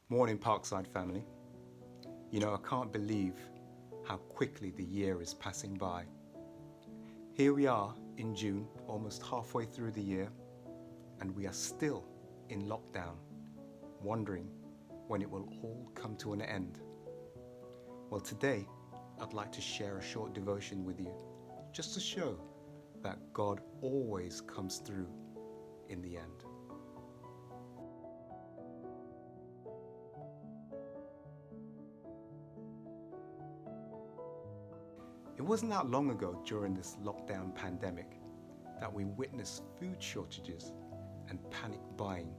Morning, Parkside family. I can't believe how quickly the year is passing by. Here we are in June, almost halfway through the year, and we are still in lockdown, wondering when it will all come to an end. Well, today, I'd like to share a short devotion with you, just to show that God always comes through in the end. It wasn't that long ago during this lockdown pandemic that we witnessed food shortages and panic buying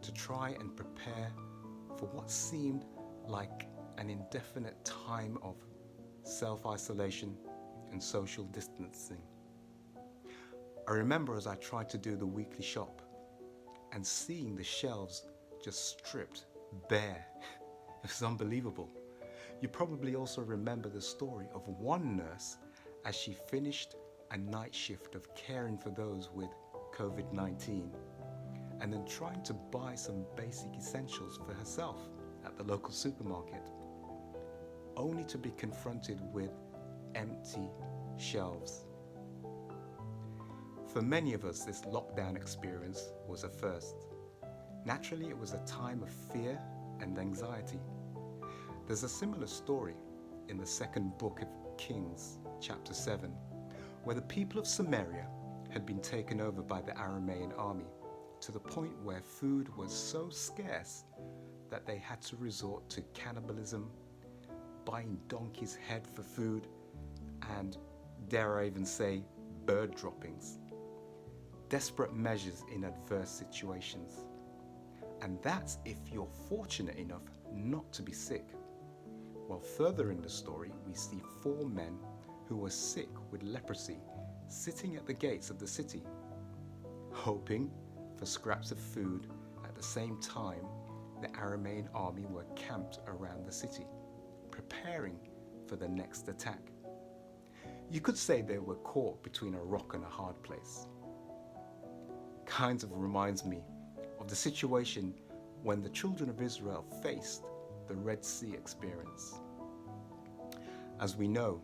to try and prepare for what seemed like an indefinite time of self-isolation and social distancing. I remember as I tried to do the weekly shop and seeing the shelves just stripped bare. It was unbelievable. You probably also remember the story of one nurse as she finished a night shift of caring for those with COVID-19 and then trying to buy some basic essentials for herself at the local supermarket, only to be confronted with empty shelves. For many of us, this lockdown experience was a first. Naturally, it was a time of fear and anxiety. There's a similar story in the second book of Kings, chapter 7, where the people of Samaria had been taken over by the Aramean army to the point where food was so scarce that they had to resort to cannibalism, buying donkey's head for food, and, dare I even say, bird droppings. Desperate measures in adverse situations. And that's if you're fortunate enough not to be sick. Well, further in the story, we see 4 men who were sick with leprosy sitting at the gates of the city, hoping for scraps of food at the same time the Aramean army were camped around the city, preparing for the next attack. You could say they were caught between a rock and a hard place. Kind of reminds me of the situation when the children of Israel faced the Red Sea experience. As we know,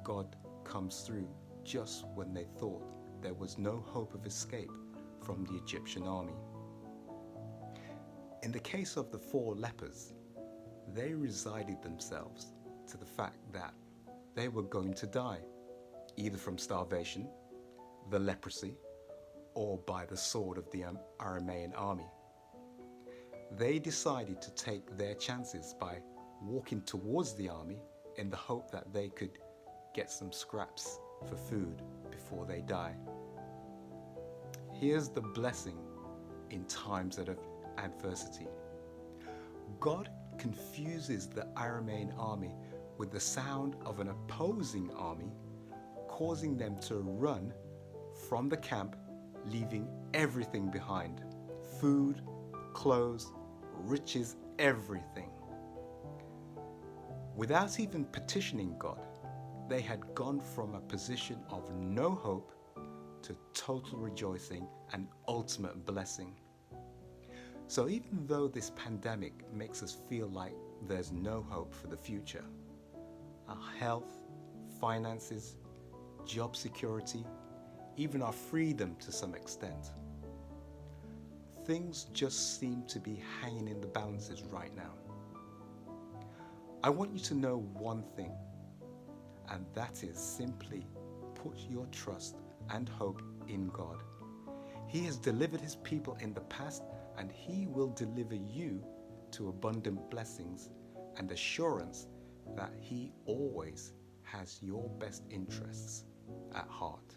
God comes through just when they thought there was no hope of escape from the Egyptian army. In the case of the 4 lepers, they resigned themselves to the fact that they were going to die, either from starvation, the leprosy, or by the sword of the Aramean army. They decided to take their chances by walking towards the army in the hope that they could get some scraps for food before they die. Here's the blessing in times of adversity. God confuses the Aramean army with the sound of an opposing army, causing them to run from the camp, leaving everything behind: food, clothes, riches, everything. Without even petitioning God, they had gone from a position of no hope to total rejoicing and ultimate blessing. So even though this pandemic makes us feel like there's no hope for the future, our health, finances, job security, even our freedom to some extent, things just seem to be hanging in the balances right now. I want you to know one thing, and that is simply put your trust and hope in God. He has delivered his people in the past, and he will deliver you to abundant blessings and assurance that he always has your best interests at heart.